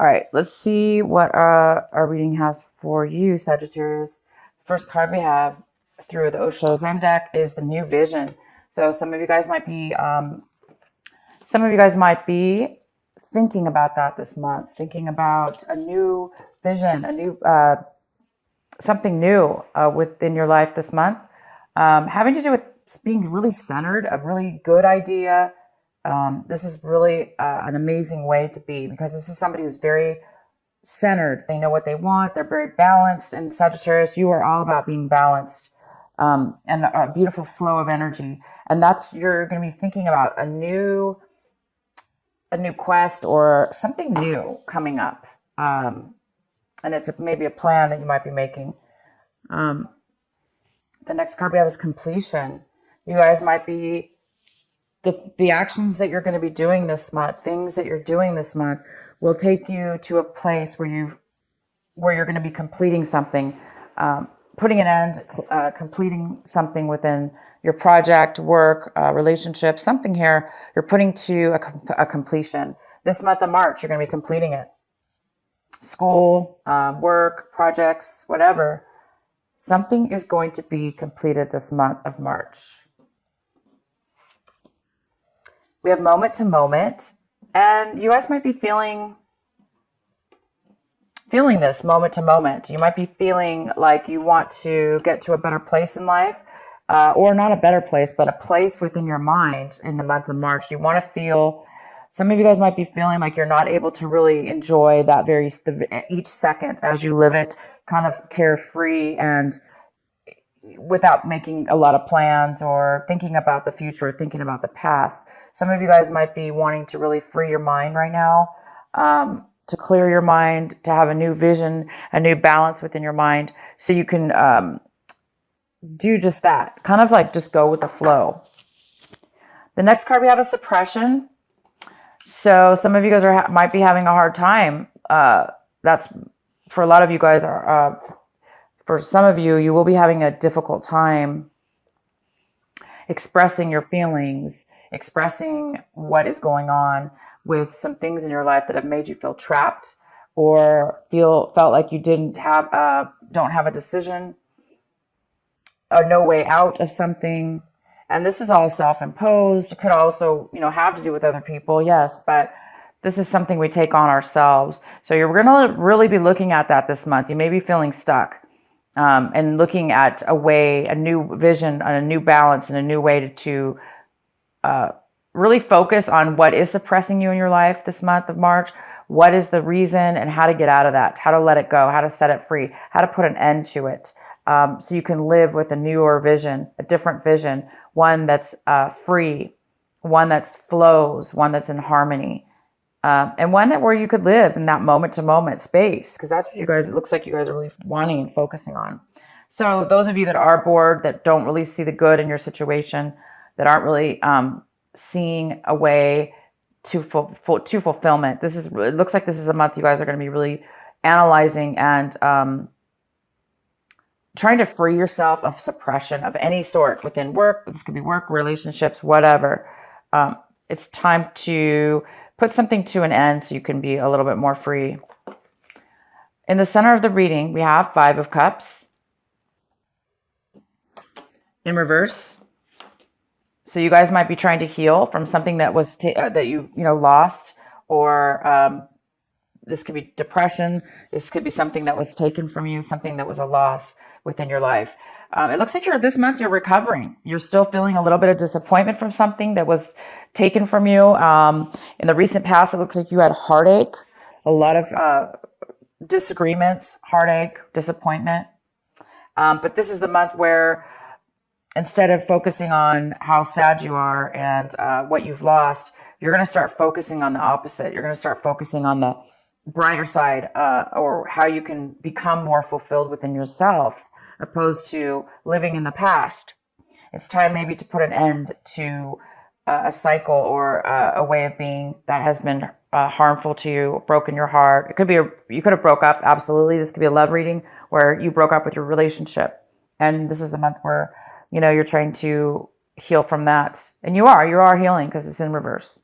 All right, let's see what our reading has for you, Sagittarius. The first card we have through the Osho Zen deck is the New Vision. So some of you guys might be thinking about that this month, thinking about a new vision, a new something new within your life this month, having to do with being really centered, a really good idea. This is really an amazing way to be, because this is somebody who's very centered. They know what they want. They're very balanced. And Sagittarius, you are all about being balanced, and a beautiful flow of energy. And you're going to be thinking about a new quest or something new coming up. And it's maybe a plan that you might be making. The next card we have is completion. You guys might be, the actions that you're going to be doing this month, things that you're doing this month, will take you to a place where you're going to be completing something, putting an end, completing something within your project, work, relationship, something here you're putting to a completion. This month of March, you're going to be completing it. School, work, projects, whatever. Something is going to be completed this month of March. We have moment to moment, and you guys might be feeling this moment to moment. You might be feeling like you want to get to a better place in life, or not a better place, but a place within your mind in the month of March. You want to feel, some of you guys might be feeling like you're not able to really enjoy that each second as you live it, kind of carefree and without making a lot of plans or thinking about the future or thinking about the past. Some of you guys might be wanting to really free your mind right now, to clear your mind, to have a new vision, a new balance within your mind, so you can do just that, kind of like just go with the flow. The next card we have is suppression. So some of you guys might be having a hard time. That's for a lot of you guys for some of you, you will be having a difficult time expressing your feelings, expressing what is going on with some things in your life that have made you feel trapped, or felt like you don't have a decision, or no way out of something. And this is all self-imposed. It could also, have to do with other people, yes, but this is something we take on ourselves. So you're going to really be looking at that this month. You may be feeling stuck, and looking at a new vision, and a new balance, and a new way to really focus on what is suppressing you in your life this month of March. What is the reason, and how to get out of that, how to let it go, how to set it free, how to put an end to it, so you can live with a newer vision, a different vision, one that's free, one that flows, one that's in harmony, and one where you could live in that moment-to-moment space, because that's what it looks like you guys are really wanting and focusing on. So those of you that are bored, that don't really see the good in your situation, that aren't really seeing a way to fulfillment, it looks like this is a month you guys are going to be really analyzing and trying to free yourself of suppression of any sort within work. This could be work, relationships, whatever. It's time to put something to an end so you can be a little bit more free. In the center of the reading, we have 5 of Cups in reverse. So you guys might be trying to heal from something that was that you lost, or this could be depression. This could be something that was taken from you, something that was a loss within your life. It looks like this month you're recovering. You're still feeling a little bit of disappointment from something that was taken from you. In the recent past, it looks like you had heartache, a lot of disagreements, heartache, disappointment. But this is the month where, instead of focusing on how sad you are and what you've lost, you're going to start focusing on the opposite. You're going to start focusing on the brighter side, or how you can become more fulfilled within yourself, opposed to living in the past. It's time maybe to put an end to a cycle or a way of being that has been harmful to you, broken your heart. It could be you could have broke up. Absolutely. This could be a love reading where you broke up with your relationship. And this is the month where, you're trying to heal from that. And you are healing, because it's in reverse.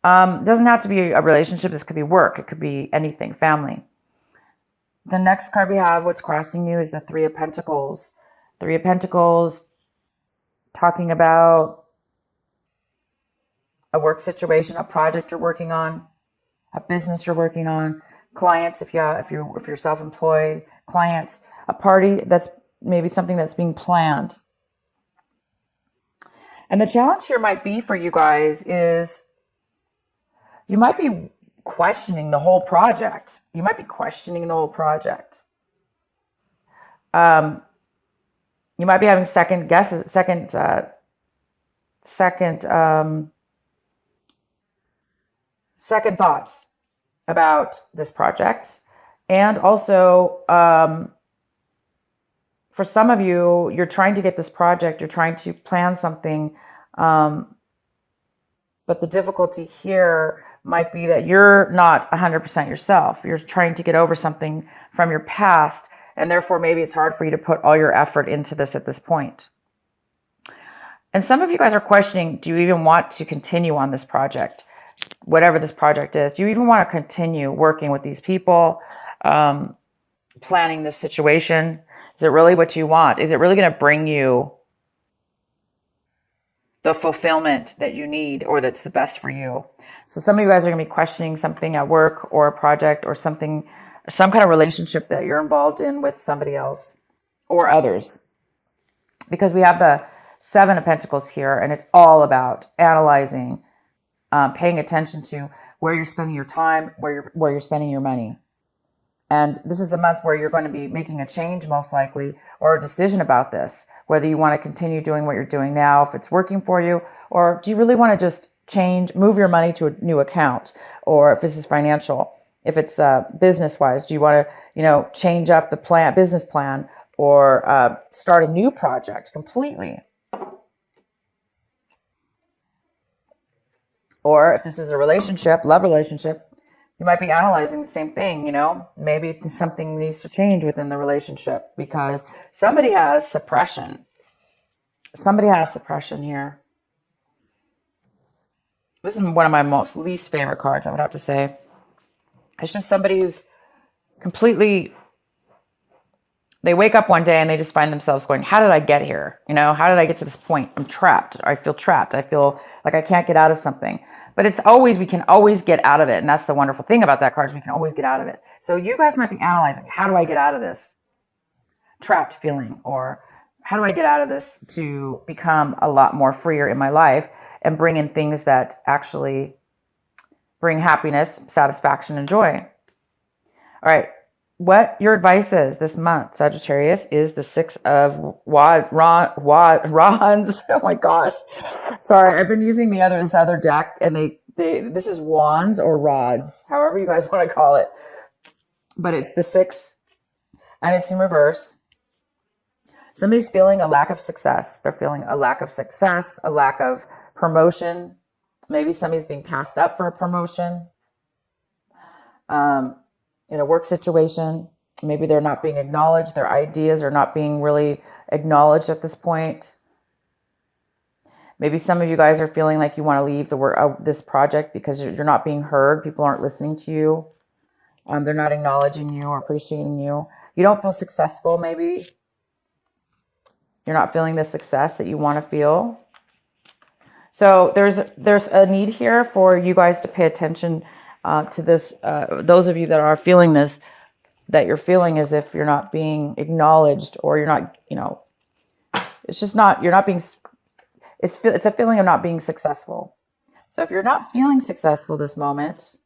Doesn't have to be a relationship. This could be work. It could be anything, family. The next card we have, what's crossing you, is the Three of Pentacles. Three of Pentacles, talking about a work situation, a project you're working on, a business you're working on, clients if you're self-employed, clients, a party that's maybe something that's being planned. And the challenge here might be for you guys is you might be questioning the whole project. You might be questioning the whole project. You might be having second guesses, second thoughts about this project. And also, for some of you, you're trying to get this project, you're trying to plan something, but the difficulty here might be that you're not 100% yourself. You're trying to get over something from your past, and therefore maybe it's hard for you to put all your effort into this at this point. And some of you guys are questioning, do you even want to continue on this project? Whatever this project is, do you even want to continue working with these people, planning this situation? Is it really what you want? Is it really going to bring you the fulfillment that you need or that's the best for you? So some of you guys are going to be questioning something at work or a project or something, some kind of relationship that you're involved in with somebody else or others. Because we have the Seven of Pentacles here, and it's all about analyzing, paying attention to where you're spending your time, where you're spending your money. And this is the month where you're going to be making a change, most likely, or a decision about this, whether you want to continue doing what you're doing now, if it's working for you, or do you really want to just move your money to a new account, or if this is financial, if it's business-wise, do you want to, change up the business plan, or start a new project completely? Or if this is a relationship, love relationship, you might be analyzing the same thing, maybe something needs to change within the relationship because somebody has suppression. Somebody has suppression here. This is one of my least favorite cards, I would have to say. It's just somebody who's completely, they wake up one day and they just find themselves going, how did I get here? How did I get to this point? I'm trapped. I feel trapped. I feel like I can't get out of something. But we can always get out of it. And that's the wonderful thing about that card, is we can always get out of it. So you guys might be analyzing, how do I get out of this trapped feeling? Or how do I get out of this to become a lot more freer in my life and bring in things that actually bring happiness, satisfaction, and joy? All right. What your advice is this month, Sagittarius, is the Six of Wands. Oh my gosh. Sorry, I've been using this other deck, and this is Wands or Rods, however you guys want to call it. But it's the Six, and it's in reverse. Somebody's feeling a lack of success. They're feeling a lack of success, a lack of promotion. Maybe somebody's being passed up for a promotion. In a work situation, maybe they're not being acknowledged. Their ideas are not being really acknowledged at this point. Maybe some of you guys are feeling like you want to leave this project because you're not being heard. People aren't listening to you. They're not acknowledging you or appreciating you. You don't feel successful, maybe. You're not feeling the success that you want to feel. So there's a need here for you guys to pay attention to this, those of you that are feeling this, that you're feeling as if you're not being acknowledged, or you're not, it's just not, you're not being, it's a feeling of not being successful. So if you're not feeling successful this moment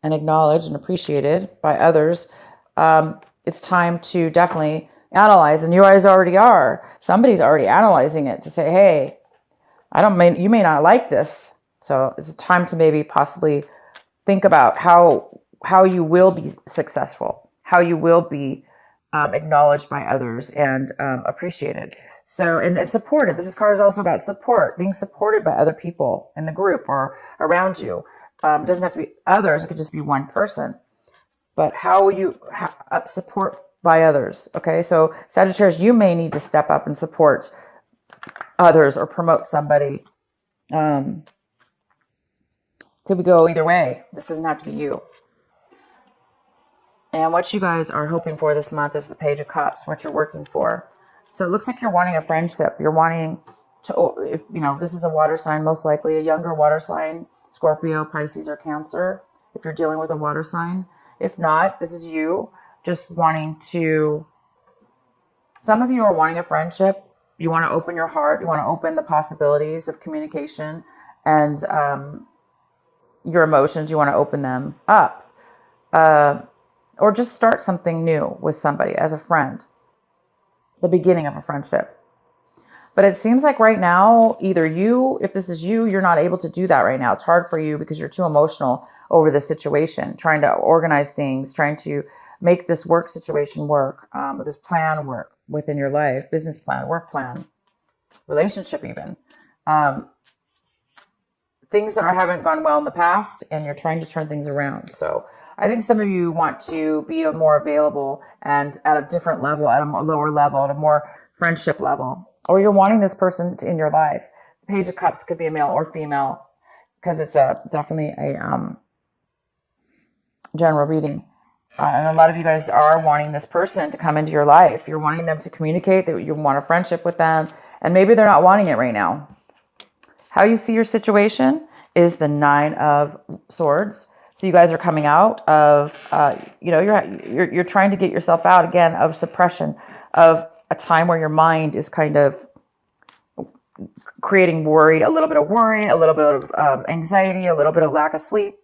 and acknowledged and appreciated by others, it's time to definitely analyze, and you guys already are. Somebody's already analyzing it to say, hey, you may not like this. So it's time to maybe possibly think about how you will be successful, how you will be acknowledged by others and appreciated. So, and supported. This card is also about support, being supported by other people in the group or around you. It doesn't have to be others. It could just be one person. But how will you support by others? Okay, so Sagittarius, you may need to step up and support others or promote somebody. Because Could go either way. This doesn't have to be you. And what you guys are hoping for this month is the Page of Cups, what you're working for. So it looks like you're wanting a friendship. You're wanting to, if, you know, this is a water sign, most likely a younger water sign, Scorpio, Pisces, or Cancer, if you're dealing with a water sign. If not, this is you just wanting to, some of you are wanting a friendship. You want to open your heart. You want to open the possibilities of communication and your emotions. You want to open them up. Or just start something new with somebody as a friend. The beginning of a friendship. But it seems like right now, either you, if this is you, you're not able to do that right now. It's hard for you because you're too emotional over this situation, trying to organize things, trying to make this work situation work, this plan work within your life, business plan, work plan, relationship even. Things haven't gone well in the past, and you're trying to turn things around. So I think some of you want to be more available and at a different level, at a lower level, at a more friendship level. Or you're wanting this person in your life. The Page of Cups could be a male or female because it's definitely a general reading. And a lot of you guys are wanting this person to come into your life. You're wanting them to communicate, that you want a friendship with them, and maybe they're not wanting it right now. How you see your situation is the 9 of Swords. So you guys are coming out of, you're trying to get yourself out again of suppression, of a time where your mind is kind of creating worry, a little bit of anxiety, a little bit of lack of sleep.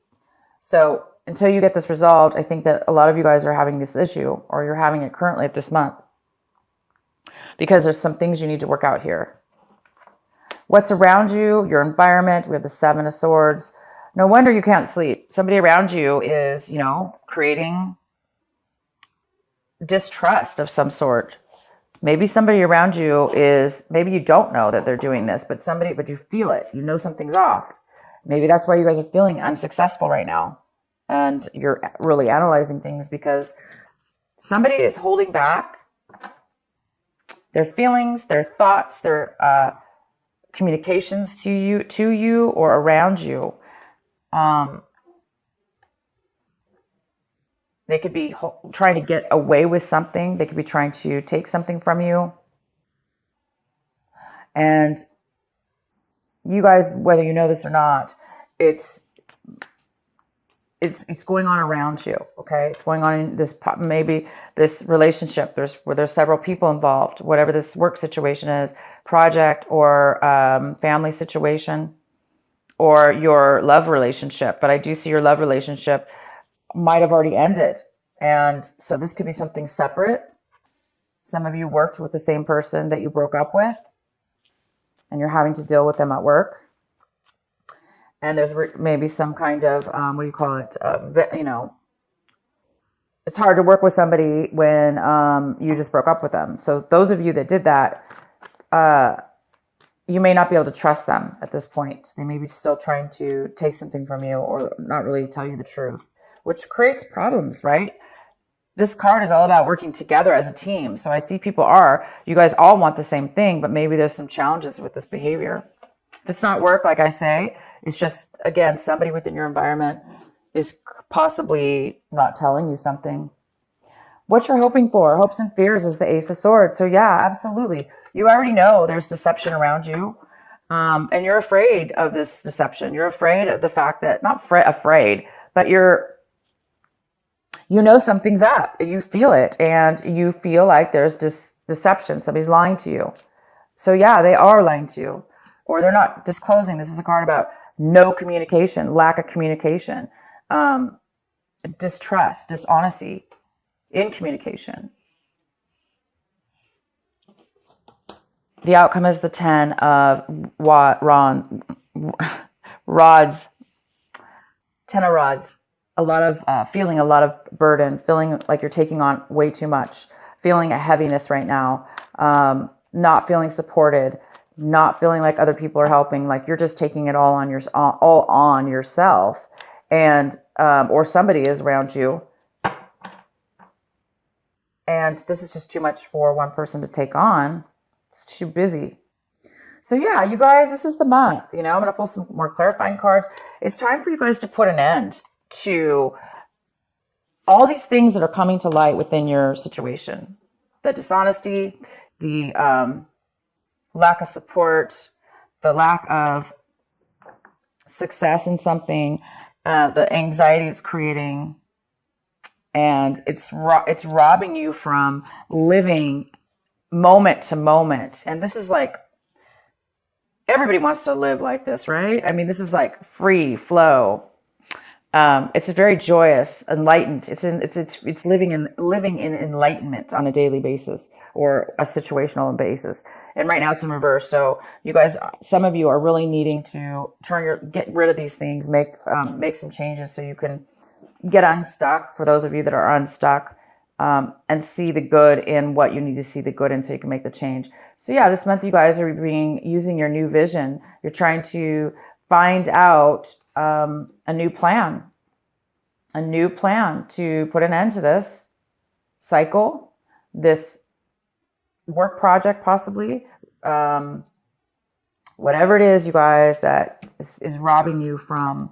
So until you get this resolved, I think that a lot of you guys are having this issue, or you're having it currently at this month, because there's some things you need to work out here. What's around you, your environment, we have the 7 of Swords. No wonder you can't sleep. Somebody around you is, creating distrust of some sort. Maybe somebody around you is, maybe you don't know that they're doing this, but you feel it. You know something's off. Maybe that's why you guys are feeling unsuccessful right now. And you're really analyzing things because somebody is holding back their feelings, their thoughts, their communications to you or around you. They could be trying to get away with something. They could be trying to take something from you. And you guys, whether you know this or not, it's going on around you, okay? It's going on in this, maybe this relationship, where there's several people involved, whatever this work situation is, project or family situation, or your love relationship. But I do see your love relationship might have already ended. And so this could be something separate. Some of you worked with the same person that you broke up with, and you're having to deal with them at work. And there's maybe some kind of, it's hard to work with somebody when you just broke up with them. So those of you that did that, you may not be able to trust them at this point. They may be still trying to take something from you or not really tell you the truth, which creates problems, right? This card is all about working together as a team. So I see you guys all want the same thing, but maybe there's some challenges with this behavior. If it's not work, like I say, it's just, again, somebody within your environment is possibly not telling you something. What you're hoping for, hopes and fears, is the Ace of Swords. So yeah, absolutely. You already know there's deception around you. And you're afraid of this deception. You're afraid of the fact that, not afraid, but something's up. You feel it, and you feel like there's this deception. Somebody's lying to you. So yeah, they are lying to you, or they're not disclosing. This is a card about no communication, lack of communication, distrust, dishonesty in communication. The outcome is the 10 of rods. 10 of rods. A lot of feeling a lot of burden, feeling like you're taking on way too much, feeling a heaviness right now, not feeling supported, not feeling like other people are helping, like you're just taking it all on yourself, and or somebody is around you, and this is just too much for one person to take on. It's too busy. So yeah, you guys, this is the month. I'm going to pull some more clarifying cards. It's time for you guys to put an end to all these things that are coming to light within your situation. The dishonesty, the lack of support, the lack of success in something, the anxiety it's creating, and it's robbing you from living moment to moment. And this is like, everybody wants to live like this, right? I mean, this is like free flow. It's very joyous, enlightened. It's living in enlightenment on a daily basis or a situational basis. And right now it's in reverse. So you guys, some of you are really needing to get rid of these things, make some changes so you can get unstuck. For those of you that are unstuck, and see the good in what you need to see the good in, so you can make the change. So yeah, this month you guys are using your new vision. You're trying to find out a new plan to put an end to this cycle, this work project, possibly, whatever it is, you guys, that is robbing you from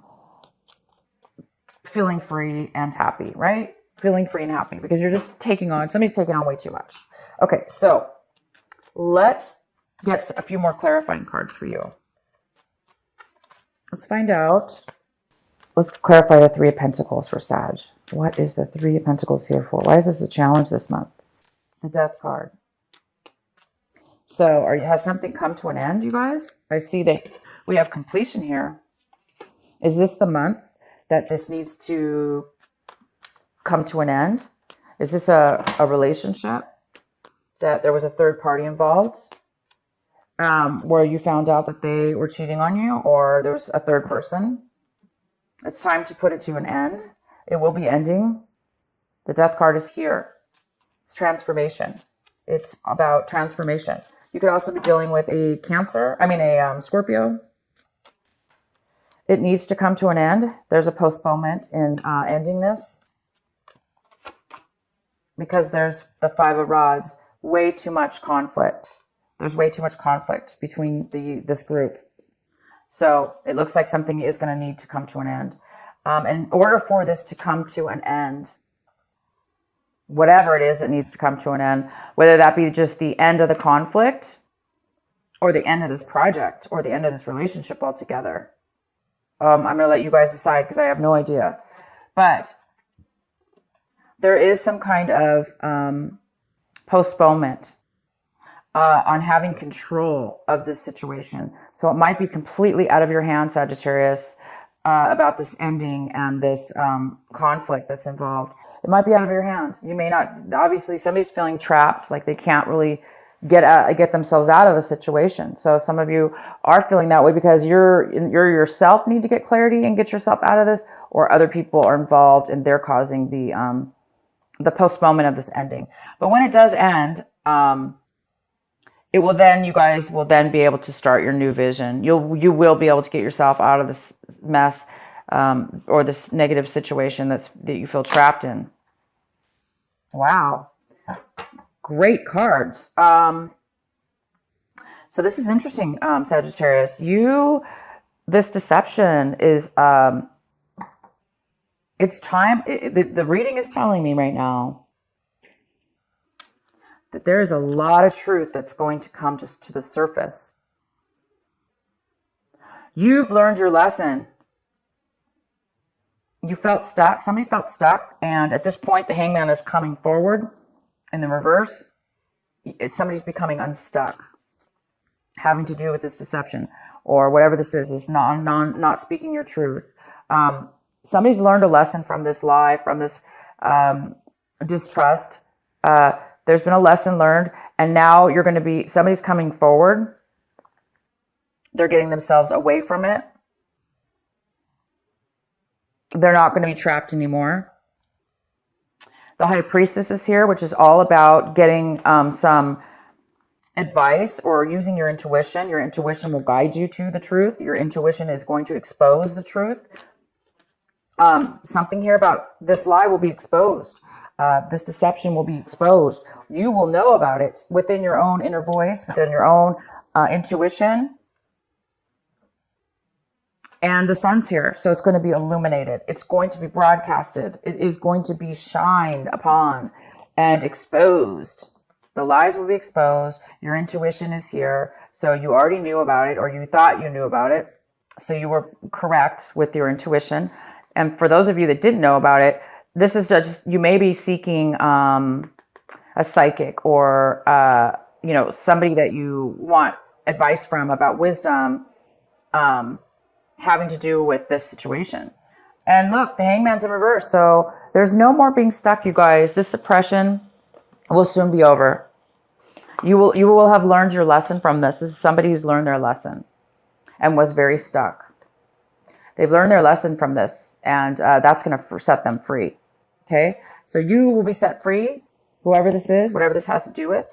feeling free and happy, right? Feeling free and happy, because you're just somebody's taking on way too much. Okay, so let's get a few more clarifying cards for you. Let's find out. Let's clarify the Three of Pentacles for Sag. What is the Three of Pentacles here for? Why is this a challenge this month? The Death card. So has something come to an end, you guys? I see that we have completion here. Is this the month that this needs to come to an end? Is this a relationship that there was a third party involved, where you found out that they were cheating on you, or there was a third person? It's time to put it to an end. It will be ending. The Death card is here. It's transformation. It's about transformation. You could also be dealing with a Scorpio. It needs to come to an end. There's a postponement in ending this, because there's the Five of Rods. Way too much conflict. There's way too much conflict between this group. So it looks like something is going to need to come to an end. And in order for this to come to an end, whatever it is that needs to come to an end, whether that be just the end of the conflict, or the end of this project, or the end of this relationship altogether, I'm going to let you guys decide, because I have no idea. But there is some kind of postponement on having control of this situation. So it might be completely out of your hands, Sagittarius, about this ending and this conflict that's involved. It might be out of your hand. You may not. Obviously, somebody's feeling trapped, like they can't really get themselves out of a situation. So some of you are feeling that way because you're yourself need to get clarity and get yourself out of this, or other people are involved and they're causing the postponement of this ending. But when it does end, you guys will then be able to start your new vision. You will be able to get yourself out of this mess, or this negative situation that you feel trapped in. Wow. Great cards. So this is interesting, Sagittarius. This deception is, it's time. The reading is telling me right now that there is a lot of truth that's going to come just to the surface. You've learned your lesson. You felt stuck. Somebody felt stuck. And at this point, the Hangman is coming forward in the reverse. Somebody's becoming unstuck, having to do with this deception or whatever this is, this not speaking your truth. Somebody's learned a lesson from this lie, from this distrust. There's been a lesson learned, and now somebody's coming forward. They're getting themselves away from it. They're not going to be trapped anymore. The High Priestess is here, which is all about getting some advice or using your intuition. Your intuition will guide you to the truth. Your intuition is going to expose the truth. Something here about this lie will be exposed. This deception will be exposed. You will know about it within your own inner voice, within your own intuition. And the sun's here, so it's going to be illuminated. It's going to be broadcasted. It is going to be shined upon and exposed. The lies will be exposed. Your intuition is here, so you already knew about it, or you thought you knew about it. So you were correct with your intuition. And for those of you that didn't know about it, this is just, you may be seeking a psychic or somebody that you want advice from about wisdom, having to do with this situation. And look, the Hangman's in reverse. So there's no more being stuck, you guys. This suppression will soon be over. You will have learned your lesson from this. This is somebody who's learned their lesson and was very stuck. They've learned their lesson from this, and that's going to set them free. Okay? So you will be set free, whoever this is, whatever this has to do with.